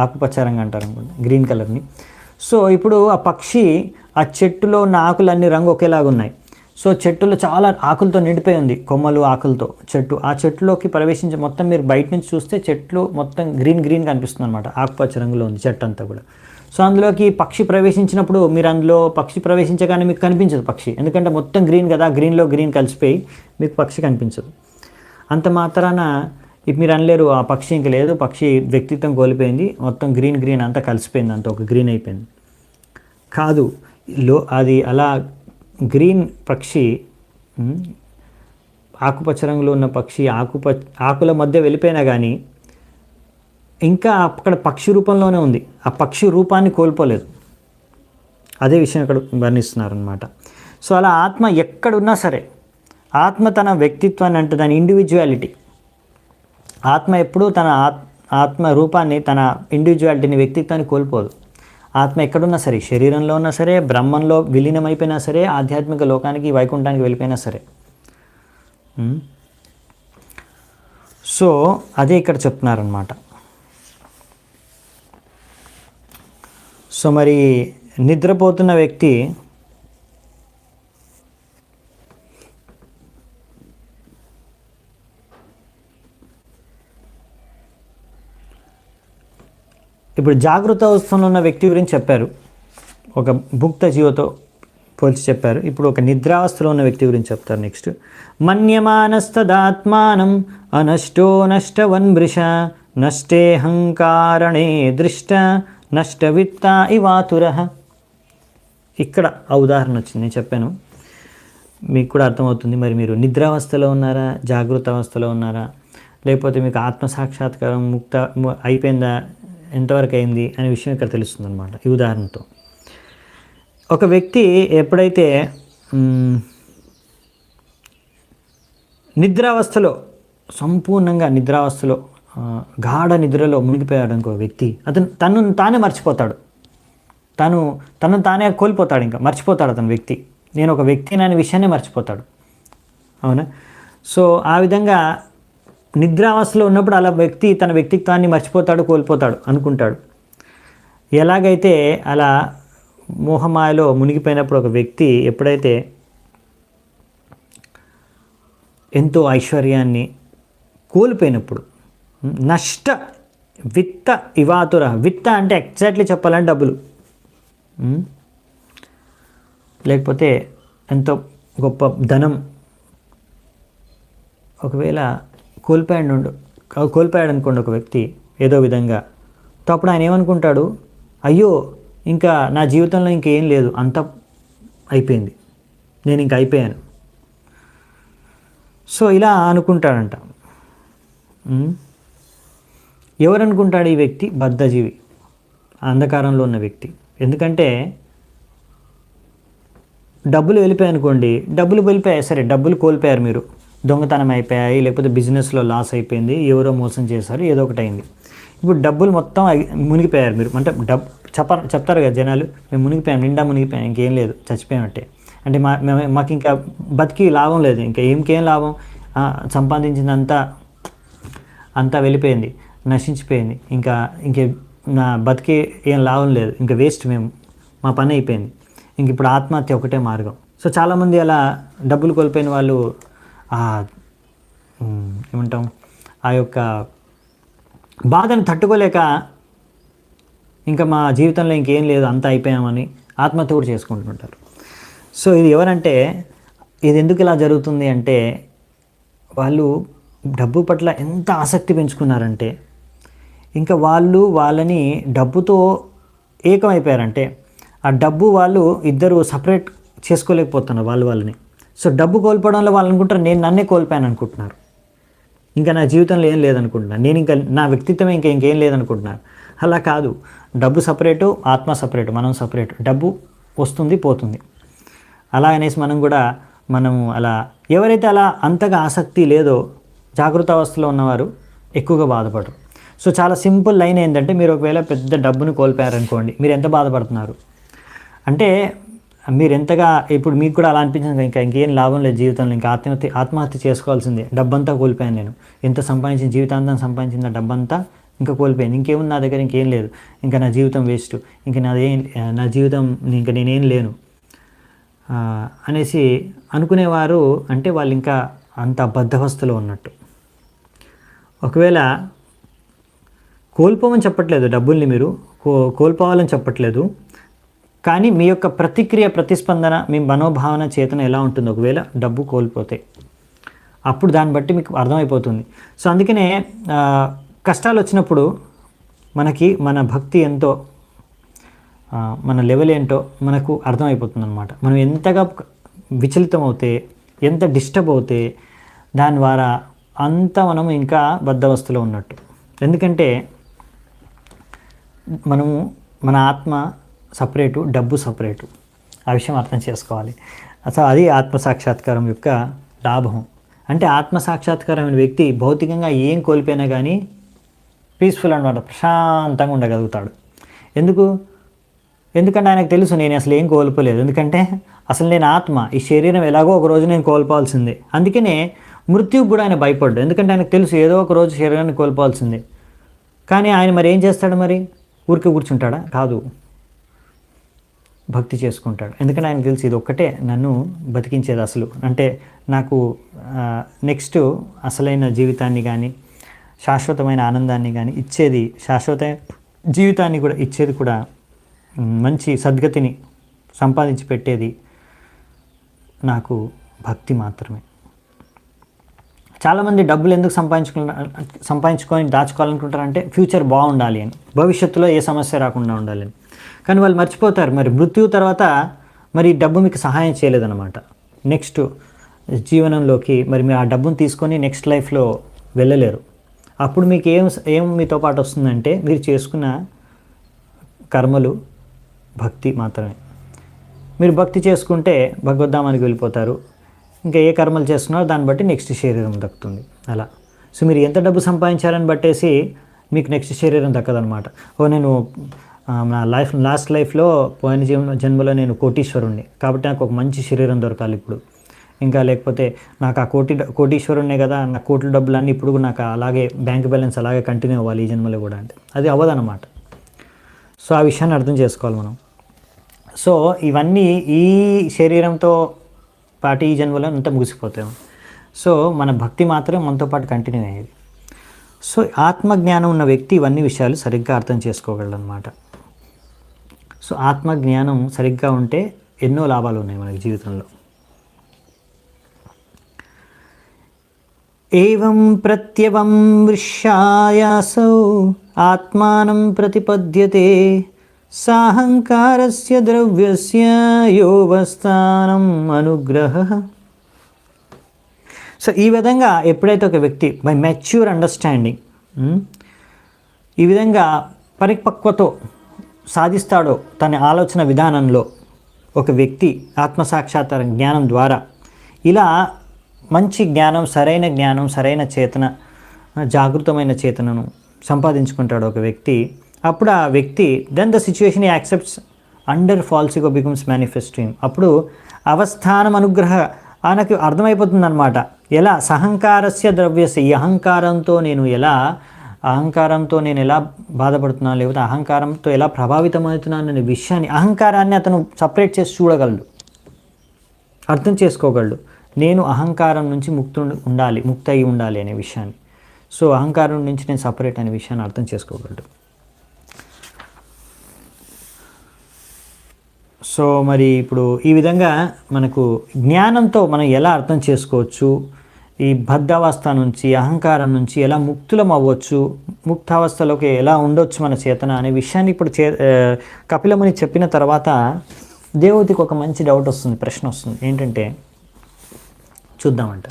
ఆకుపచ్చ రంగు అంటారు అనుకుంటా, గ్రీన్ కలర్ని. సో ఇప్పుడు ఆ పక్షి ఆ చెట్టులో ఉన్న ఆకులన్నీ రంగు ఒకేలాగా ఉన్నాయి. సో చెట్టులో చాలా ఆకులతో నిండిపోయి ఉంది, కొమ్మలు ఆకులతో ఆ చెట్టులోకి ప్రవేశించి మొత్తం మీరు బయట నుంచి చూస్తే చెట్లు మొత్తం గ్రీన్ కనిపిస్తుంది అనమాట, ఆకుపచ్చ రంగులో ఉంది చెట్టు అంతా కూడా. సో అందులోకి పక్షి ప్రవేశించినప్పుడు మీరు అందులో పక్షి ప్రవేశించగానే మీకు కనిపించదు పక్షి, ఎందుకంటే మొత్తం గ్రీన్ కదా, గ్రీన్లో గ్రీన్ కలిసిపోయి మీకు పక్షి కనిపించదు. అంత మాత్రాన ఇప్పుడు మీరు అనలేరు ఆ పక్షి ఇంక లేదు, పక్షి వ్యక్తిత్వం కోల్పోయింది, మొత్తం గ్రీన్ గ్రీన్ అంతా కలిసిపోయింది, అంత ఒక గ్రీన్ అయిపోయింది. కాదు, అది అలా గ్రీన్ పక్షి, ఆకుపచ్చ రంగులో ఉన్న పక్షి ఆకుల మధ్య వెళ్ళిపోయినా కానీ ఇంకా అక్కడ పక్షి రూపంలోనే ఉంది, ఆ పక్షి రూపాన్ని కోల్పోలేదు. అదే విషయం ఇక్కడ వర్ణిస్తున్నారనమాట. సో అలా ఆత్మ ఎక్కడున్నా సరే, ఆత్మ తన వ్యక్తిత్వాన్ని అంటే దాని ఇండివిజువాలిటీ, ఆత్మ ఎప్పుడూ తన ఆత్మ రూపాన్ని, తన ఇండివిజువాలిటీని, వ్యక్తిత్వాన్ని కోల్పోదు. ఆత్మ ఎక్కడున్నా సరే, శరీరంలో ఉన్నా సరే, బ్రహ్మంలో విలీనమైపోయినా సరే, ఆధ్యాత్మిక లోకానికి వైకుంఠానికి వెళ్ళిపోయినా సరే. సో అదే ఇక్కడ చెప్తున్నారనమాట. సో మరి నిద్రపోతున్న వ్యక్తి ఇప్పుడు జాగృత అవస్థలో ఉన్న వ్యక్తి గురించి చెప్పారు, ఒక భుక్త జీవతో పోల్చి చెప్పారు. ఇప్పుడు ఒక నిద్రావస్థలో ఉన్న వ్యక్తి గురించి చెప్తారు. నెక్స్ట్, మన్యమానస్తదాత్మానం అనష్టో నష్టవన్మృష నష్టే హంకారణే దృష్ట నష్టవిత్త ఇవాతుర. ఇక్కడ ఆ ఉదాహరణ వచ్చింది, నేను చెప్పాను, మీకు కూడా అర్థమవుతుంది. మరి మీరు నిద్రావస్థలో ఉన్నారా, జాగృత అవస్థలో ఉన్నారా, లేకపోతే మీకు ఆత్మసాక్షాత్కారం అయిపోయిందా, ఎంతవరకు అయింది అనే విషయం ఇక్కడ తెలుస్తుంది అనమాట ఈ ఉదాహరణతో. ఒక వ్యక్తి ఎప్పుడైతే నిద్రావస్థలో, సంపూర్ణంగా నిద్రావస్థలో, గాఢ నిద్రలో మునిగిపోయాడు ఇంకో వ్యక్తి, అతను తనను తానే మర్చిపోతాడు, తనను తానే కోల్పోతాడు, ఇంకా మర్చిపోతాడు అతను వ్యక్తి, నేను ఒక వ్యక్తిని అనే విషయాన్ని మర్చిపోతాడు. అవునా? సో ఆ విధంగా నిద్రావస్థలో ఉన్నప్పుడు అలా వ్యక్తి తన వ్యక్తిత్వాన్ని మర్చిపోతాడు, కోల్పోతాడు, అనుకుంటాడు. ఎలాగైతే అలా మోహమాయలో మునిగిపోయినప్పుడు ఒక వ్యక్తి ఎప్పుడైతే ఎంతో ఐశ్వర్యాన్ని కోల్పోయినప్పుడు, నష్ట విత్త ఇవాతుర, విత్త అంటే ఎగ్జాక్ట్లీ చెప్పాలంటే డబ్బులు, లేకపోతే ఎంతో గొప్ప ధనం ఒకవేళ కోల్పోయాడు అనుకోండి ఒక వ్యక్తి ఏదో విధంగా, తో అప్పుడు ఆయన ఏమనుకుంటాడు, అయ్యో ఇంకా నా జీవితంలో ఇంకేం లేదు, అంతా అయిపోయింది, నేను ఇంక అయిపోయాను. సో ఇలా అనుకుంటాడంట. ఎవరు అనుకుంటాడు ఈ వ్యక్తి? బద్ధజీవి, అంధకారంలో ఉన్న వ్యక్తి. ఎందుకంటే డబ్బులు వెళ్ళిపోయాయి అనుకోండి, డబ్బులు వెళ్ళిపోయాయి, సరే డబ్బులు కోల్పోయారు మీరు, దొంగతనం అయిపోయాయి, లేకపోతే బిజినెస్లో లాస్ అయిపోయింది, ఎవరో మోసం చేశారు, ఏదో ఒకటి అయింది. ఇప్పుడు డబ్బులు మొత్తం మునిగిపోయారు మీరు, అంటే చెప్తారు కదా జనాలు, మేము మునిగిపోయాం, నిండా మునిగిపోయాం, ఇంకేం లేదు, చచ్చిపోయామంటే, అంటే మాకు ఇంకా బతికి లాభం లేదు, ఇంకా ఇంకేం లాభం, సంపాదించిందంతా వెళ్ళిపోయింది, నశించిపోయింది, ఇంకే నా బతికి ఏం లాభం లేదు, ఇంకా వేస్ట్, మా పని అయిపోయింది, ఇంక ఇప్పుడు ఆత్మహత్య ఒకటే మార్గం. సో చాలామంది అలా డబ్బులు కోల్పోయిన వాళ్ళు ఏమంటాం, ఆ యొక్క బాధను తట్టుకోలేక ఇంకా మా జీవితంలో ఇంకేం లేదు, అంతా అయిపోయామని ఆత్మహత్య కూడా చేసుకుంటుంటారు. సో ఇది ఎవరంటే, ఇది ఎందుకు ఇలా జరుగుతుంది అంటే, వాళ్ళు డబ్బు పట్ల ఎంత ఆసక్తి పెంచుకున్నారంటే, ఇంకా వాళ్ళని డబ్బుతో ఏకమైపోయారంటే, ఆ డబ్బు వాళ్ళు ఇద్దరు సపరేట్ చేసుకోలేకపోతున్నారు వాళ్ళని. సో డబ్బు కోల్పోవడంలో వాళ్ళు అనుకుంటారు, నేను నన్నే కోల్పోయాను అనుకుంటున్నారు, ఇంకా నా జీవితంలో ఏం లేదనుకుంటున్నాను, నేను ఇంకా నా వ్యక్తిత్వం ఇంకేం లేదనుకుంటున్నారు. అలా కాదు, డబ్బు సపరేటు, ఆత్మ సపరేటు, మనం సపరేటు. డబ్బు వస్తుంది పోతుంది, అలా అనేసి మనము అలా ఎవరైతే అలా అంతగా ఆసక్తి లేదో జాగృత అవస్థలో ఉన్నవారు ఎక్కువగా బాధపడరు. సో చాలా సింపుల్ లైన్ ఏంటంటే, మీరు ఒకవేళ పెద్ద డబ్బును కోల్పోయారనుకోండి, మీరు ఎంత బాధపడుతున్నారు అంటే, మీరు ఎంతగా ఇప్పుడు మీకు కూడా అలా అనిపించింది, ఇంకేం లాభం లేదు జీవితంలో, ఇంకా ఆత్మహత్య చేసుకోవాల్సిందే, డబ్బంతా కోల్పోయాను నేను, ఎంత సంపాదించిన జీవితాంతం సంపాదించిన డబ్బంతా ఇంకా కోల్పోయాను, ఇంకేముంది నా దగ్గర, ఇంకేం లేదు, ఇంకా నా జీవితం వేస్ట్, ఇంకా నా జీవితం ఇంకా నేనేం లేను అనేసి అనుకునేవారు. అంటే వాళ్ళు ఇంకా అంత బద్ధవస్థలో ఉన్నట్టు. ఒకవేళ కోల్పోమని చెప్పట్లేదు, డబ్బుల్ని మీరు కోల్పోవాలని చెప్పట్లేదు. కానీ మీ యొక్క ప్రతిస్పందన, మీ మనోభావన, చేతన ఎలా ఉంటుంది ఒకవేళ డబ్బు కోల్పోతే, అప్పుడు దాన్ని బట్టి మీకు అర్థమైపోతుంది. సో అందుకనే కష్టాలు వచ్చినప్పుడు మనకి మన భక్తి ఎంతో, మన లెవెల్ ఏంటో మనకు అర్థమైపోతుంది అనమాట. మనం ఎంతగా విచలితం అవుతే, ఎంత డిస్టర్బ్ అవుతే దాని ద్వారా అంత మనం ఇంకా బద్ధవస్థలో ఉన్నట్టు. ఎందుకంటే మన ఆత్మ సపరేటు, డబ్బు సపరేటు. ఆ విషయం అర్థం చేసుకోవాలి. అసలు అది ఆత్మసాక్షాత్కారం యొక్క లాభం. అంటే ఆత్మసాక్షాత్కారమైన వ్యక్తి భౌతికంగా ఏం కోల్పోయినా కానీ పీస్ఫుల్ అనమాట, ప్రశాంతంగా ఉండగలుగుతాడు. ఎందుకంటే ఆయనకు తెలుసు నేను అసలు ఏం కోల్పోలేదు. ఎందుకంటే అసలు నేను ఆత్మ, ఈ శరీరం ఎలాగో ఒక రోజు నేను కోల్పోవాల్సిందే. అందుకనే మృత్యుకు కూడా ఆయన భయపడ్డాడు. ఎందుకంటే ఆయనకు తెలుసు ఏదో ఒక రోజు శరీరాన్ని కోల్పోవాల్సిందే. కానీ ఆయన మరి ఏం చేస్తాడు? మరి ఊరికే కూర్చుంటాడా? కాదు, భక్తి చేసుకుంటాడు. ఎందుకంటే ఆయనకు తెలుసు ఇది ఒక్కటే నన్ను బతికించేది అసలు. అంటే నాకు నెక్స్ట్ అసలైన జీవితాన్ని కానీ, శాశ్వతమైన ఆనందాన్ని కానీ ఇచ్చేది, శాశ్వత జీవితాన్ని కూడా ఇచ్చేది కూడా, మంచి సద్గతిని సంపాదించి పెట్టేది నాకు భక్తి మాత్రమే. చాలామంది డబ్బులు ఎందుకు సంపాదించుకొని దాచుకోవాలనుకుంటారంటే ఫ్యూచర్ బాగుండాలి అని, భవిష్యత్తులో ఏ సమస్య రాకుండా ఉండాలని. కానీ వాళ్ళు మర్చిపోతారు, మరి మృత్యు తర్వాత మరి డబ్బు మీకు సహాయం చేయలేదన్నమాట నెక్స్ట్ జీవనంలోకి. మరి మీరు ఆ డబ్బును తీసుకొని నెక్స్ట్ లైఫ్లో వెళ్ళలేరు. అప్పుడు మీకు ఏం మీతో పాటు వస్తుందంటే మీరు చేసుకున్న కర్మలు, భక్తి మాత్రమే. మీరు భక్తి చేసుకుంటే భగవద్ధామానికి వెళ్ళిపోతారు. ఇంకా ఏ కర్మలు చేస్తున్నారో దాన్ని బట్టి నెక్స్ట్ శరీరం దక్కుతుంది. అలా సో మీరు ఎంత డబ్బు సంపాదించారని బట్టేసి మీకు నెక్స్ట్ శరీరం దక్కదనమాట. నేను నా లాస్ట్ లైఫ్లో పోయిన జన్మలో నేను కోటీశ్వరుణ్ణి కాబట్టి నాకు ఒక మంచి శరీరం దొరకాలి ఇప్పుడు. ఇంకా లేకపోతే నాకు ఆ కోటీశ్వరుణ్ణే కదా, నా కోట్ల డబ్బులన్నీ ఇప్పుడు నాకు అలాగే బ్యాంక్ బ్యాలెన్స్ అలాగే కంటిన్యూ అవ్వాలి ఈ జన్మలో కూడా అంటే అది అవ్వదన్నమాట. సో ఆ విషయాన్ని అర్థం చేసుకోవాలి మనం. సో ఇవన్నీ ఈ శరీరంతో పాటు ఈ జన్మలో అంతా ముగిసిపోతాం. సో మన భక్తి మాత్రం మనతో పాటు కంటిన్యూ అయ్యేది. సో ఆత్మజ్ఞానం ఉన్న వ్యక్తి ఇవన్నీ విషయాలు సరిగ్గా అర్థం చేసుకోగలడు అనమాట. సో ఆత్మజ్ఞానం సరిగ్గా ఉంటే ఎన్నో లాభాలు ఉన్నాయి మనకి జీవితంలో. ఏవం ప్రత్యవం వృష్యాయాసౌ ఆత్మానం ప్రతిపద్యతే సాహంకారస్య ద్రవ్యస్య యోగస్థానం అనుగ్రహః. సో ఈ విధంగా ఎప్పుడైతే ఒక వ్యక్తి బై మెచ్యూర్ అండర్స్టాండింగ్ ఈ విధంగా పరిపక్వతో సాధిస్తాడో తన ఆలోచన విధానంలో, ఒక వ్యక్తి ఆత్మసాక్షాత్కార జ్ఞానం ద్వారా ఇలా మంచి జ్ఞానం, సరైన చేతన, జాగృతమైన చేతనను సంపాదించుకుంటాడు ఒక వ్యక్తి. అప్పుడు ఆ వ్యక్తి దెన్ ద సిచ్యువేషన్ ఈ accepts under falls ego becomes manifest him. అప్పుడు అవస్థానం అనుగ్రహ ఆయనకు అర్థమైపోతుందన్నమాట. ఎలా సహంకారస్య ద్రవ్యస్య, ఈ అహంకారంతో నేను ఎలా బాధపడుతున్నాను, లేకపోతే అహంకారంతో ఎలా ప్రభావితమవుతున్నాను అనే విషయాన్ని, అహంకారాన్ని అతను సపరేట్ చేసి చూడగలడు, అర్థం చేసుకోగలడు. నేను అహంకారం నుంచి ముక్త అయి ఉండాలి అనే విషయాన్ని. సో అహంకారం నుంచి నేను సపరేట్ అనే విషయాన్ని అర్థం చేసుకోగలడు. సో మరి ఇప్పుడు ఈ విధంగా మనకు జ్ఞానంతో మనం ఎలా అర్థం చేసుకోవచ్చు, ఈ బద్ధావస్థ నుంచి, అహంకారం నుంచి ఎలా ముక్తులం అవ్వచ్చు, ముక్తావస్థలోకి ఎలా ఉండొచ్చు మన చేతన అనే విషయాన్ని ఇప్పుడు కపిలముని చెప్పిన తర్వాత దేవతకి ఒక మంచి డౌట్ వస్తుంది, ప్రశ్న వస్తుంది. ఏంటంటే చూద్దామంట.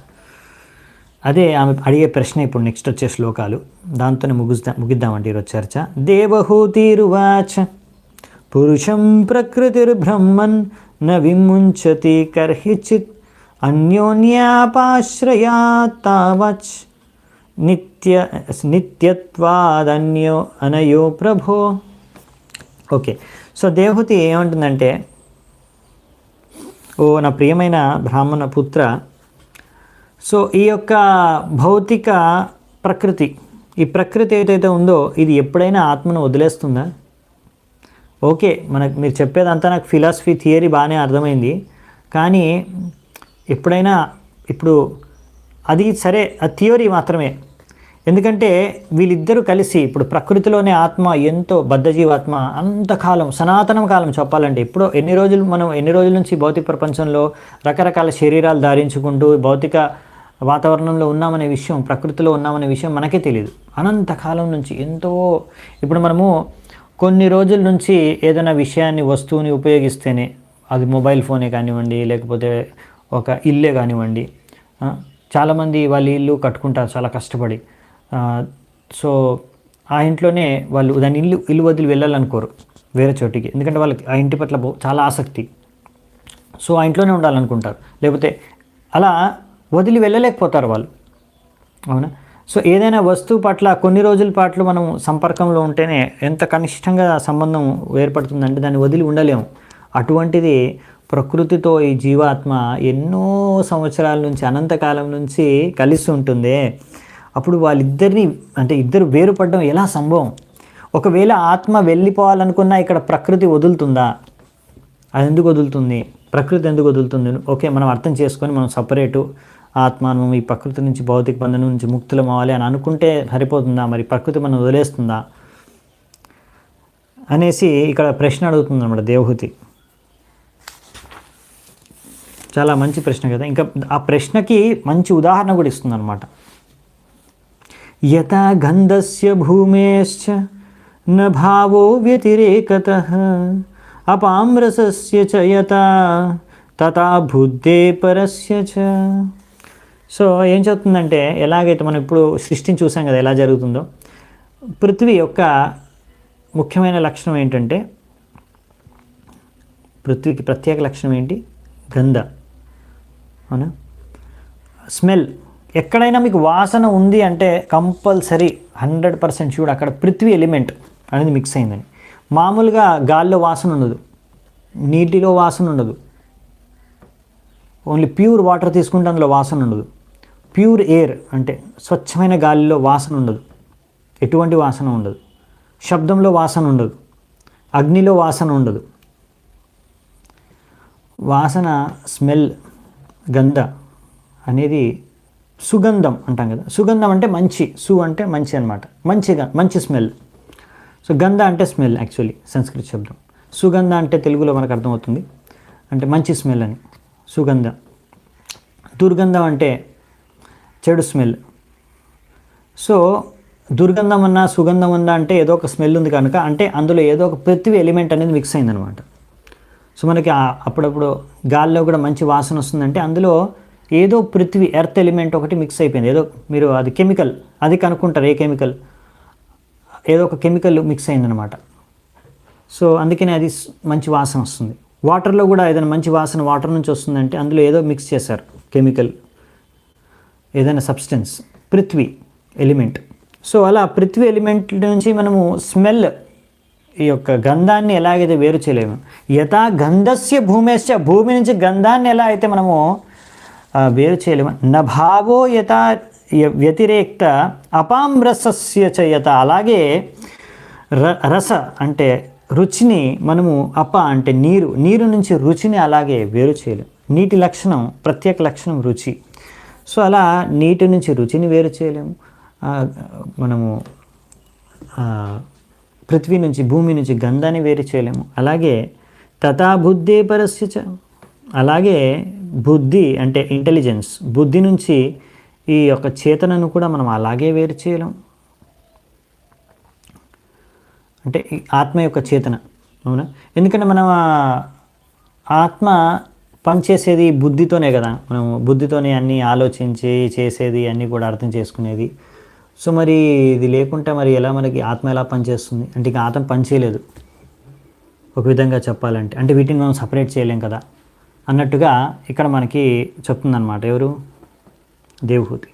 అదే ఆమె అడిగే ప్రశ్న ఇప్పుడు నెక్స్ట్ వచ్చే శ్లోకాలు, దాంతోనే ముగిద్దామంటే ఈరోజు చర్చ. దేవహూతిరువాచ పురుషం ప్రకృతిర్బ్రహ్మన్ న విముంచతి కర్హిచిత్ అన్యోన్యాపాశ్రయాత్ తావచ్ నిత్యత్వాదన్యో అనయో ప్రభో. ఓకే, సో దేవహూతి ఏమంటుందంటే, ఓ నా ప్రియమైన బ్రాహ్మణ పుత్ర, సో ఈ యొక్క భౌతిక ప్రకృతి, ఈ ప్రకృతి ఏదైతే ఉందో ఇది ఎప్పుడైనా ఆత్మను వదిలేస్తుందా? ఓకే, మీరు చెప్పేదంతా నాకు ఫిలాసఫీ థియరీ బాగానే అర్థమైంది, కానీ ఎప్పుడైనా ఇప్పుడు అది సరే, ఆ థియరీ మాత్రమే. ఎందుకంటే వీళ్ళిద్దరూ కలిసి ఇప్పుడు ప్రకృతిలోనే ఆత్మ ఎంతో బద్ధజీవాత్మ అంతకాలం సనాతనం కాలం చెప్పాలంటే ఎప్పుడో ఎన్ని రోజుల నుంచి భౌతిక ప్రపంచంలో రకరకాల శరీరాలు ధారించుకుంటూ భౌతిక వాతావరణంలో ఉన్నామనే విషయం, ప్రకృతిలో ఉన్నామనే విషయం మనకే తెలియదు. అనంతకాలం నుంచి ఎంతో, ఇప్పుడు మనము కొన్ని రోజుల నుంచి ఏదైనా విషయాన్ని, వస్తువుని ఉపయోగిస్తేనే, అది మొబైల్ ఫోనే కానివ్వండి, లేకపోతే ఒక ఇల్లే కానివ్వండి, చాలామంది వాళ్ళ ఇల్లు కట్టుకుంటారు చాలా కష్టపడి. సో ఆ ఇంట్లోనే వాళ్ళు దాని ఇల్లు వదిలి వెళ్ళాలనుకోరు వేరే చోటికి, ఎందుకంటే వాళ్ళకి ఆ ఇంటి పట్ల చాలా ఆసక్తి. సో ఆ ఇంట్లోనే ఉండాలనుకుంటారు, లేకపోతే అలా వదిలి వెళ్ళలేకపోతారు వాళ్ళు, అవునా? సో ఏదైనా వస్తువు పట్ల కొన్ని రోజుల పాటు మనం సంపర్కంలో ఉంటేనే ఎంత కనిష్టంగా సంబంధం ఏర్పడుతుందంటే దాన్ని వదిలి ఉండలేము. అటువంటిది ప్రకృతితో ఈ జీవాత్మ ఎన్నో సంవత్సరాల నుంచి, అనంతకాలం నుంచి కలిసి ఉంటుంది. అప్పుడు వాళ్ళిద్దరిని, అంటే ఇద్దరు వేరుపడడం ఎలా సంభవం? ఒకవేళ ఆత్మ వెళ్ళిపోవాలనుకున్నా ఇక్కడ ప్రకృతి వదులుతుందా? అది ఎందుకు వదులుతుంది? ప్రకృతి ఎందుకు వదులుతుంది? ఓకే, మనం అర్థం చేసుకొని మనం సపరేటు ఆత్మ, మనం ఈ ప్రకృతి నుంచి భౌతిక బంధనం నుంచి ముక్తులం అవ్వాలి అని అనుకుంటే సరిపోతుందా? మరి ప్రకృతి మనం వదిలేస్తుందా అనేసి ఇక్కడ ప్రశ్న అడుగుతుంది అన్నమాట దేవహూతి. చాలా మంచి ప్రశ్న కదా. ఇంకా ఆ ప్రశ్నకి మంచి ఉదాహరణ కూడా ఇస్తుంది అనమాట. యథా గంధస్య భూమేశ్చ న భావో వ్యతిరేకతః అపామ్రసస్య చ యథా తథా బుద్ధే పరస్య చ. సో ఏం చెప్తుందంటే, ఎలాగైతే మనం ఇప్పుడు సృష్టిని చూసాం కదా ఎలా జరుగుతుందో, పృథ్వీ యొక్క ముఖ్యమైన లక్షణం ఏంటంటే, పృథ్వీకి ప్రత్యేక లక్షణం ఏంటి? గంధ, అవునా? స్మెల్. ఎక్కడైనా మీకు వాసన ఉంది అంటే కంపల్సరీ 100% చూడు అక్కడ పృథ్వీ ఎలిమెంట్ అనేది మిక్స్ అయిందని. మామూలుగా గాల్లో వాసన ఉండదు, నీటిలో వాసన ఉండదు, ఓన్లీ ప్యూర్ వాటర్ తీసుకుంటే అందులో వాసన ఉండదు. ప్యూర్ ఎయిర్ అంటే స్వచ్ఛమైన గాలిలో వాసన ఉండదు, ఎటువంటి వాసన ఉండదు. శబ్దంలో వాసన ఉండదు, అగ్నిలో వాసన ఉండదు. వాసన, స్మెల్, గంధ అనేది సుగంధం అంటాం కదా. సుగంధం అంటే మంచి, అంటే మంచి అనమాట, మంచి స్మెల్. సో గంధ అంటే స్మెల్, యాక్చువల్లీ సంస్కృత శబ్దం. సుగంధ అంటే తెలుగులో మనకు అర్థమవుతుంది అంటే మంచి స్మెల్ అని. సుగంధ. దుర్గంధం అంటే చెడు స్మెల్. సో దుర్గంధం అన్నా సుగంధం ఉందా అంటే ఏదో ఒక స్మెల్ ఉంది కనుక, అంటే అందులో ఏదో ఒక పృథ్వీ ఎలిమెంట్ అనేది మిక్స్ అయిందనమాట. సో మనకి అప్పుడప్పుడు గాల్లో కూడా మంచి వాసన వస్తుందంటే అందులో ఏదో పృథ్వీ, ఎర్త్ ఎలిమెంట్ ఒకటి మిక్స్ అయిపోయింది. ఏదో మీరు అది కెమికల్, అది కనుక్కుంటారు ఏ కెమికల్, ఏదో ఒక కెమికల్ మిక్స్ అయిందనమాట. సో అందుకనే అది మంచి వాసన వస్తుంది. వాటర్లో కూడా ఏదైనా మంచి వాసన వాటర్ నుంచి వస్తుందంటే అందులో ఏదో మిక్స్ చేశారు కెమికల్, ఏదైనా సబ్స్టెన్స్, పృథ్వీ ఎలిమెంట్. సో అలా పృథ్వీ ఎలిమెంట్ నుంచి మనము స్మెల్, ఈ యొక్క గంధాన్ని ఎలాగైతే వేరు చేయలేము, యథా గంధస్య భూమేశ్చ, భూమి నుంచి గంధాన్ని ఎలా అయితే మనము వేరు చేయలేము, నభావో యథా వ్యతిరేక్త అపామ్రసస్య చ యథా, అలాగే రస అంటే రుచిని మనము, అంటే నీరు నుంచి రుచిని అలాగే వేరు చేయలేము. నీటి లక్షణం, ప్రత్యేక లక్షణం రుచి. సో అలా నీటి నుంచి రుచిని వేరు చేయలేము. మనము పృథ్వీ నుంచి, భూమి నుంచి గంధాన్ని వేరు చేయలేము. అలాగే తథా బుద్ధే పరస్య చ, అలాగే బుద్ధి అంటే ఇంటెలిజెన్స్, బుద్ధి నుంచి ఈ యొక్క చేతనను కూడా మనం అలాగే వేరు చేయలేం. అంటే ఆత్మ యొక్క చేతన, అవునా? ఎందుకంటే మనం ఆత్మ పనిచేసేది బుద్ధితోనే కదా, మనం బుద్ధితోనే అన్నీ ఆలోచించి చేసేది, అన్నీ కూడా అర్థం చేసుకునేది. సో మరి ఇది లేకుంటే మరి ఎలా మనకి ఆత్మ ఎలా పనిచేస్తుంది? అంటే ఇక ఆత్మ పనిచేయలేదు ఒక విధంగా చెప్పాలంటే. అంటే వీటిని మనం సపరేట్ చేయలేం కదా అన్నట్టుగా ఇక్కడ మనకి చెప్తుందన్నమాట. ఎవరు? దేవహూతి.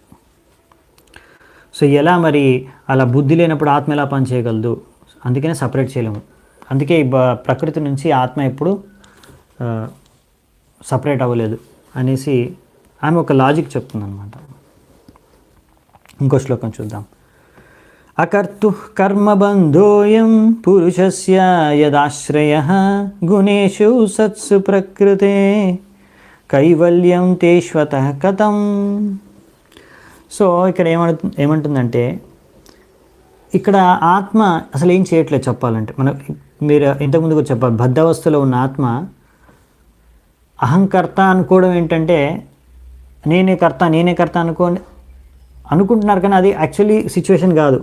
సో ఎలా మరి అలా బుద్ధి లేనప్పుడు ఆత్మ ఎలా పని చేయగలదు? అందుకనే సపరేట్ చేయలేము. అందుకే ప్రకృతి నుంచి ఆత్మ ఎప్పుడు సపరేట్ అవ్వలేదు అనేసి ఆమె ఒక లాజిక్ చెప్తుందన్నమాట. ఇంకో శ్లోకం చూద్దాం. అకర్తు కర్మబంధోయం పురుషస్య యదాశ్రయః గుణేషు సత్సు ప్రకృతే కైవల్యం తేష్వతః కథం. సో ఇక్కడ ఏమంటుందంటే ఇక్కడ ఆత్మ అసలు ఏం చేయట్లేదు చెప్పాలంటే. మీరు ఇంతకుముందు కూడా చెప్పాలి, బద్ధావస్థలో ఉన్న ఆత్మ అహంకర్త అనుకోవడం ఏంటంటే నేనే కర్త అనుకుంటున్నారు, కానీ అది యాక్చువల్లీ సిచ్యువేషన్ కాదు.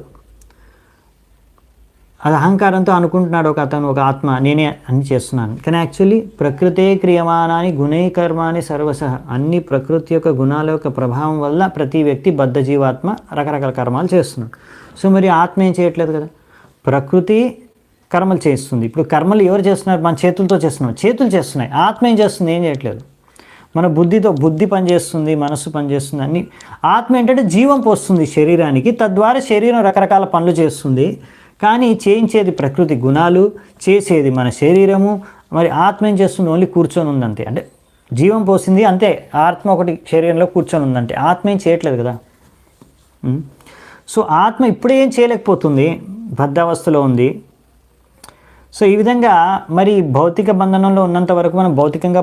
అది అహంకారంతో అనుకుంటున్నాడు ఒక ఆత్మ, నేనే అన్ని చేస్తున్నాను. కానీ యాక్చువల్లీ ప్రకృతే క్రియమానాని గుణై కర్మాని సర్వశః, అన్ని ప్రకృతి యొక్క గుణాల యొక్క ప్రభావం వల్ల ప్రతి వ్యక్తి బద్ధ జీవాత్మ రకరకాల కర్మాలు చేస్తున్నాడు. సో మరి ఆత్మ ఏం చేయట్లేదు కదా, ప్రకృతి కర్మలు చేస్తుంది. ఇప్పుడు కర్మలు ఎవరు చేస్తున్నారు? మన చేతులతో చేస్తున్నాం, చేతులు చేస్తున్నాయి. ఆత్మ ఏం చేస్తుంది? ఏం చేయట్లేదు. మన బుద్ధి పనిచేస్తుంది, మనస్సు పనిచేస్తుంది, అన్ని. ఆత్మ ఏంటంటే జీవం పోస్తుంది శరీరానికి, తద్వారా శరీరం రకరకాల పనులు చేస్తుంది. కానీ చేయించేది ప్రకృతి గుణాలు, చేసేది మన శరీరము. మరి ఆత్మ ఏం చేస్తుంది? ఓన్లీ కూర్చొని ఉందంతే. అంటే జీవం పోసింది అంతే, ఆత్మ ఒకటి శరీరంలో కూర్చొని ఉందంటే. ఆత్మ ఏం చేయట్లేదు కదా. సో ఆత్మ ఇప్పుడే ఏం చేయలేకపోతుంది, బద్ధావస్థలో ఉంది. సో ఈ విధంగా మరి భౌతిక బంధనంలో ఉన్నంత వరకు మనం భౌతికంగా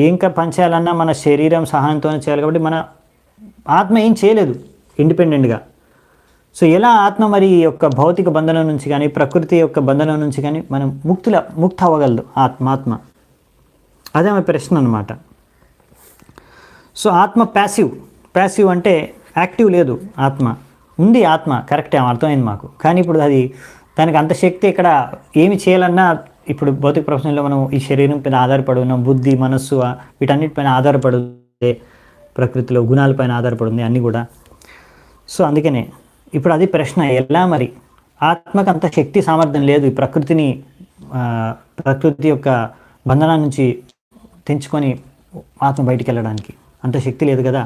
ఏం పని చేయాలన్నా మన శరీరం సహాయంతోనే చేయాలి. కాబట్టి మన ఆత్మ ఏం చేయలేదు ఇండిపెండెంట్గా. సో ఎలా ఆత్మ మరి యొక్క భౌతిక బంధనం నుంచి కానీ ప్రకృతి యొక్క బంధనం నుంచి కానీ మనం ముక్తి అవ్వగలదు ఆత్మ? అదే ఆమె ప్రశ్న అనమాట. సో ఆత్మ ప్యాసివ్ అంటే యాక్టివ్ లేదు. ఆత్మ ఉంది, ఆత్మ కరెక్టే, అర్థమైంది మాకు. కానీ ఇప్పుడు దానికి అంత శక్తి ఇక్కడ ఏమి చేయాలన్నా ఇప్పుడు భౌతిక ప్రపంచంలో మనం ఈ శరీరం పైన ఆధారపడి ఉన్నాం, బుద్ధి మనస్సు వీటన్నిటిపైన ఆధారపడుతుంది, ప్రకృతిలో గుణాలపైన ఆధారపడింది అన్నీ కూడా. సో అందుకనే ఇప్పుడు అది ప్రశ్న, ఎలా మరి ఆత్మకు అంత శక్తి సామర్థ్యం లేదు ఈ ప్రకృతి యొక్క బంధనాల నుంచి తెంచుకొని ఆత్మ బయటికి వెళ్ళడానికి అంత శక్తి లేదు కదా.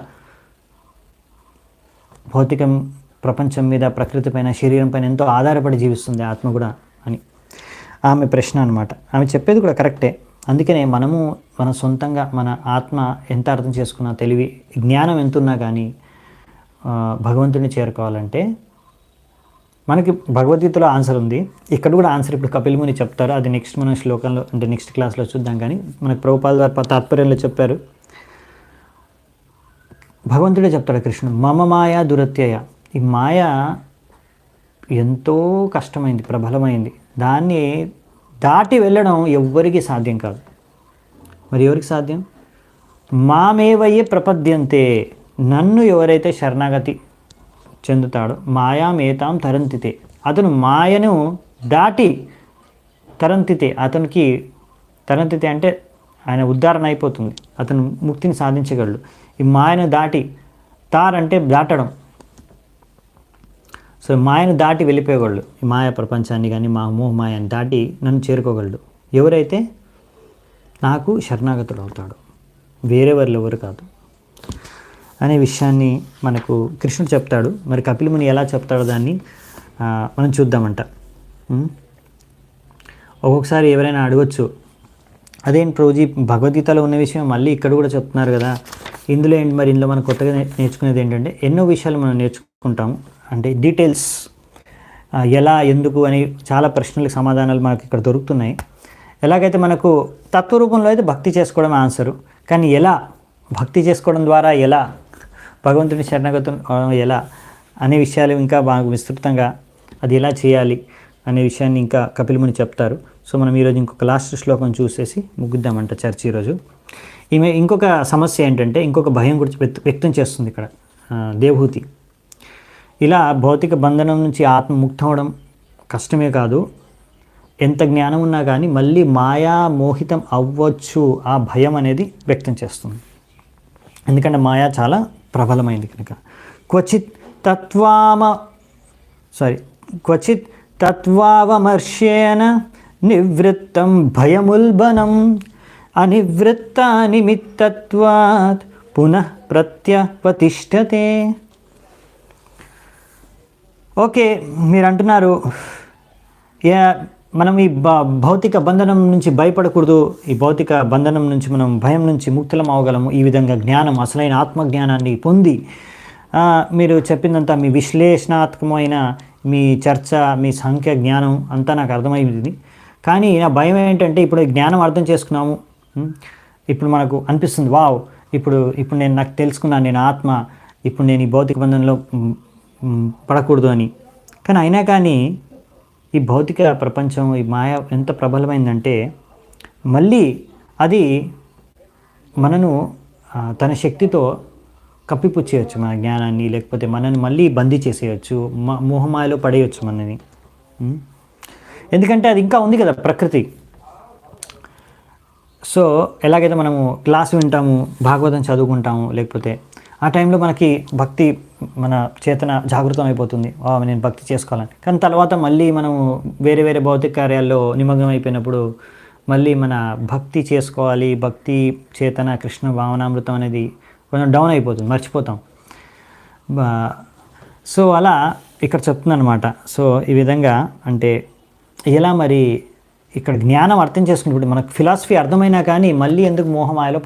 భౌతికం ప్రపంచం మీద, ప్రకృతి పైన, శరీరం పైన ఎంతో ఆధారపడి జీవిస్తుంది ఆత్మ కూడా అని ఆమె ప్రశ్న అనమాట. ఆమె చెప్పేది కూడా కరెక్టే. అందుకనే మన సొంతంగా మన ఆత్మ ఎంత అర్థం చేసుకున్నా, తెలివి జ్ఞానం ఎంతున్నా కానీ భగవంతుడిని చేరుకోవాలంటే మనకి భగవద్గీతలో ఆన్సర్ ఉంది. ఇక్కడ కూడా ఆన్సర్ ఇప్పుడు కపిల్ ముని చెప్తారు. అది నెక్స్ట్ మనం శ్లోకంలో అంటే నెక్స్ట్ క్లాస్లో చూద్దాం. కానీ మనకు ప్రభుపాద వారి తాత్పర్యంలో చెప్పారు. భగవంతుడే చెప్తాడు, కృష్ణుడు, మమ మాయా దురత్యయ. ఈ మాయ ఎంతో కష్టమైంది, ప్రబలమైంది. దాన్ని దాటి వెళ్ళడం ఎవ్వరికీ సాధ్యం కాదు. మరి ఎవరికి సాధ్యం? మామేవయ్యే ప్రపద్యంతే, నన్ను ఎవరైతే శరణాగతి చెందుతాడో మాయామేతాం తరంతితే, అతను మాయను దాటి తరంతితే, అతనికి తరంతితే అంటే ఆయన ఉద్ధారణ అయిపోతుంది, అతను ముక్తిని సాధించగలడు. ఈ మాయను దాటి, అంటే దాటడం. సో మాయను దాటి వెళ్ళిపోయేవాళ్ళు, ఈ మాయ ప్రపంచాన్ని కానీ మోహమాయాన్ని దాటి నన్ను చేరుకోగలడు ఎవరైతే నాకు శరణాగతుడు అవుతాడు, వేరేవాళ్ళు ఎవరు కాదు అనే విషయాన్ని మనకు కృష్ణుడు చెప్తాడు. మరి కపిల్ ముని ఎలా చెప్తాడో దాన్ని మనం చూద్దామంట. ఒక్కొక్కసారి ఎవరైనా అడగచ్చు, అదేంటి ప్రభుజీ భగవద్గీతలో ఉన్న విషయం మళ్ళీ ఇక్కడ కూడా చెప్తున్నారు కదా, ఇందులో ఏంటి మరి? ఇందులో మనం కొత్తగా నేర్చుకునేది ఏంటంటే ఎన్నో విషయాలు మనం నేర్చుకుంటాము. అంటే డీటెయిల్స్ ఎలా, ఎందుకు అని చాలా ప్రశ్నలకు సమాధానాలు మనకు ఇక్కడ దొరుకుతున్నాయి. ఎలాగైతే మనకు తత్వరూపంలో అయితే భక్తి చేసుకోవడం ఆన్సరు, కానీ ఎలా భక్తి చేసుకోవడం ద్వారా ఎలా భగవంతుని శరణాగతం ఎలా అనే విషయాలు ఇంకా బాగా విస్తృతంగా అది ఎలా చేయాలి అనే విషయాన్ని ఇంకా కపిల్ ముని చెప్తారు. సో మనం ఈరోజు ఇంకొక లాస్ట్ శ్లోకం చూసేసి ముగిద్దామంట చర్చ ఈరోజు. ఈమె ఇంకొక సమస్య ఏంటంటే ఇంకొక భయం గురించి వ్యక్తం చేస్తుంది ఇక్కడ దేవహూతి. ఇలా భౌతిక బంధనం నుంచి ఆత్మ ముక్తం అవడం కష్టమే కాదు, ఎంత జ్ఞానం ఉన్నా కానీ మళ్ళీ మాయా మోహితం అవ్వచ్చు, ఆ భయం అనేది వ్యక్తం చేస్తుంది. ఎందుకంటే మాయా చాలా ప్రబలమైంది కనుక. క్వచిత్ తత్వావమర్శేన నివృత్తం భయముల్బనం అనివృత్త నిమిత్తత్వాత్ పునః ప్రత్యవతిష్ఠతే. ఓకే, మీరు అంటున్నారు మనం ఈ భౌతిక బంధనం నుంచి భయపడకూడదు, ఈ భౌతిక బంధనం నుంచి మనం భయం నుంచి ముక్తులం అవ్వగలము ఈ విధంగా జ్ఞానం, అసలైన ఆత్మజ్ఞానాన్ని పొంది. మీరు చెప్పిందంతా మీ విశ్లేషణాత్మకమైన మీ చర్చ, మీ సంఖ్య జ్ఞానం అంతా నాకు అర్థమైంది. కానీ నా భయం ఏంటంటే ఇప్పుడు జ్ఞానం అర్థం చేసుకున్నాము, ఇప్పుడు మనకు అనిపిస్తుంది వావ్, ఇప్పుడు నాకు తెలుసుకున్నాను, నేను ఆత్మ, ఇప్పుడు నేను ఈ భౌతిక బంధంలో పడకూడదు అని. కానీ అయినా కానీ ఈ భౌతిక ప్రపంచం, ఈ మాయ ఎంత ప్రబలమైందంటే మళ్ళీ అది మనను తన శక్తితో కప్పిపుచ్చేయచ్చు మన జ్ఞానాన్ని, లేకపోతే మనని మళ్ళీ బందీ చేసేయచ్చు, మోహమాయలో పడేయచ్చు మనని. ఎందుకంటే అది ఇంకా ఉంది కదా ప్రకృతి. సో ఎలాగైతే మనము క్లాస్ వింటాము, భాగవతం చదువుకుంటాము, లేకపోతే ఆ టైంలో మనకి భక్తి, మన చేతన జాగృతం అయిపోతుంది, నేను భక్తి చేసుకోవాలని. కానీ తర్వాత మళ్ళీ మనము వేరే వేరే భౌతిక కార్యాల్లో నిమగ్నం అయిపోయినప్పుడు మళ్ళీ మన భక్తి చేసుకోవాలి, భక్తి చేతన కృష్ణ భావనామృతం అనేది కొంచెం డౌన్ అయిపోతుంది, మర్చిపోతాం. సో అలా ఇక్కడ చెప్తున్నాను అనమాట. సో ఈ విధంగా అంటే ఎలా మరి ఇక్కడ జ్ఞానం అర్థం చేసుకున్నప్పుడు మనకు ఫిలాసఫీ అర్థమైనా కానీ మళ్ళీ ఎందుకు మోహమాయలో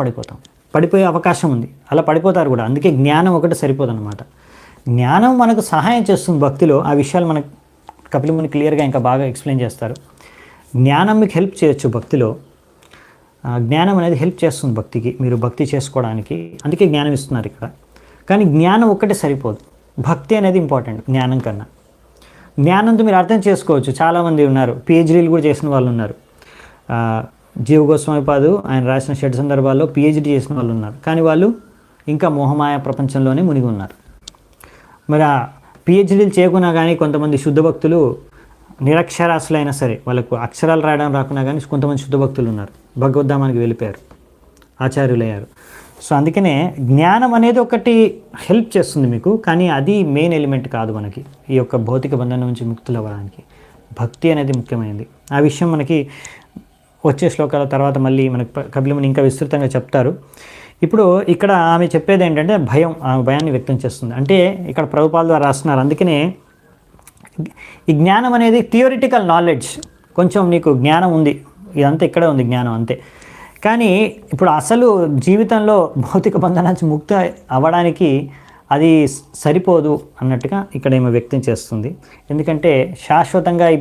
పడిపోయే అవకాశం ఉంది. అలా పడిపోతారు కూడా. అందుకే జ్ఞానం ఒకటి సరిపోదు అనమాట. జ్ఞానం మనకు సహాయం చేస్తుంది భక్తిలో. ఆ విషయాలు మనకు కపిల ముని క్లియర్గా ఇంకా బాగా ఎక్స్ప్లెయిన్ చేస్తారు. జ్ఞానం మీకు హెల్ప్ చేయొచ్చు భక్తిలో. జ్ఞానం అనేది హెల్ప్ చేస్తుంది భక్తికి, మీరు భక్తి చేసుకోవడానికి. అందుకే జ్ఞానం ఇస్తున్నారు ఇక్కడ. కానీ జ్ఞానం ఒక్కటే సరిపోదు, భక్తి అనేది ఇంపార్టెంట్ జ్ఞానం కన్నా. జ్ఞానంతో మీరు అర్థం చేసుకోవచ్చు. చాలామంది ఉన్నారు, పిహెచ్డీలు కూడా చేసిన వాళ్ళు ఉన్నారు. జీవ గోస్వామిపాదు ఆయన రాసిన 7 సందర్భాల్లో పిహెచ్డీ చేసిన వాళ్ళు ఉన్నారు. కానీ వాళ్ళు ఇంకా మోహమాయ ప్రపంచంలోనే మునిగి ఉన్నారు. మరి ఆ పిహెచ్డీలు చేయకున్నా కానీ కొంతమంది శుద్ధ భక్తులు నిరక్షరాస్యులైనా సరే, వాళ్ళకు అక్షరాలు రాయడం రాకున్నా కానీ కొంతమంది శుద్ధ భక్తులు ఉన్నారు, భగవద్ధామానికి వెళ్ళిపోయారు, ఆచార్యులయ్యారు. సో అందుకనే జ్ఞానం అనేది ఒకటి హెల్ప్ చేస్తుంది మీకు, కానీ అది మెయిన్ ఎలిమెంట్ కాదు మనకి ఈ యొక్క భౌతిక బంధనం నుంచి ముక్తులు అవ్వడానికి. భక్తి అనేది ముఖ్యమైనది. ఆ విషయం మనకి వచ్చే శ్లోకాల తర్వాత మళ్ళీ మనకి కపిల ముని ఇంకా విస్తృతంగా చెప్తారు. ఇప్పుడు ఇక్కడ ఆమె చెప్పేది ఏంటంటే భయం, ఆమె భయాన్ని వ్యక్తం చేస్తుంది. అంటే ఇక్కడ ప్రభుపాల ద్వారా రాస్తున్నారు. అందుకనే ఈ జ్ఞానం అనేది థియోరిటికల్ నాలెడ్జ్, కొంచెం నీకు జ్ఞానం ఉంది, ఇదంతా ఇక్కడే ఉంది జ్ఞానం అంతే. కానీ ఇప్పుడు అసలు జీవితంలో భౌతిక బంధన నుంచి ముక్తి అవ్వడానికి అది సరిపోదు అన్నట్టుగా ఇక్కడ ఏమో వ్యక్తం చేస్తుంది. ఎందుకంటే శాశ్వతంగా ఈ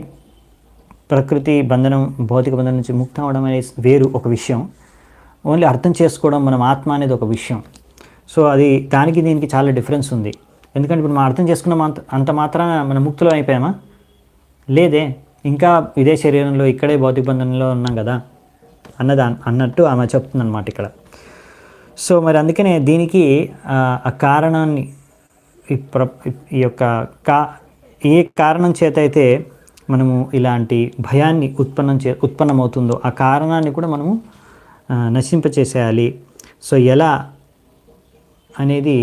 ప్రకృతి బంధనం, భౌతిక బంధనం నుంచి ముక్తి అవ్వడం అనేది వేరు ఒక విషయం, ఓన్లీ అర్థం చేసుకోవడం మనం ఆత్మ అనేది ఒక విషయం. సో అది దానికి దీనికి చాలా డిఫరెన్స్ ఉంది. ఎందుకంటే ఇప్పుడు మనం అర్థం చేసుకున్నాం అంత మాత్రాన మనం ముక్తులు అయిపోయామా? లేదే, ఇంకా ఇదే శరీరంలో ఇక్కడే భౌతిక బంధనంలో ఉన్నాం కదా అన్నట్టు ఆమె చెప్తుందన్నమాట ఇక్కడ. సో మరి అందుకనే దీనికి ఆ కారణాన్ని ఈ యొక్క ఏ కారణం చేత అయితే మనము ఇలాంటి భయాన్ని ఉత్పన్నమవుతుందో ఆ కారణాన్ని కూడా మనము నశింపచేసేయాలి. సో ఎలా అనేది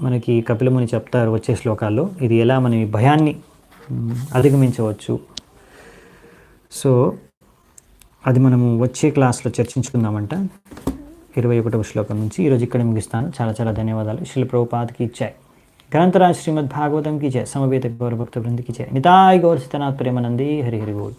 మనకి కపిల ముని చెప్తారు వచ్చే శ్లోకాల్లో. ఇది ఎలా మనం ఈ భయాన్ని అధిగమించవచ్చు. సో అది మనము వచ్చే క్లాస్లో చర్చించుకుందామంట 21వ శ్లోకం నుంచి. ఈరోజు ఇక్కడ ముగిస్తాను. చాలా చాలా ధన్యవాదాలు. శ్రీల ప్రభుపాదకి జై. గ్రంథరాజ్ శ్రీమద్ భాగవతం की जय. समवेत गौर भक्त वृंद की जय. निताय गौर सितनाथ प्रेमानंदी. हरि हरि बोल.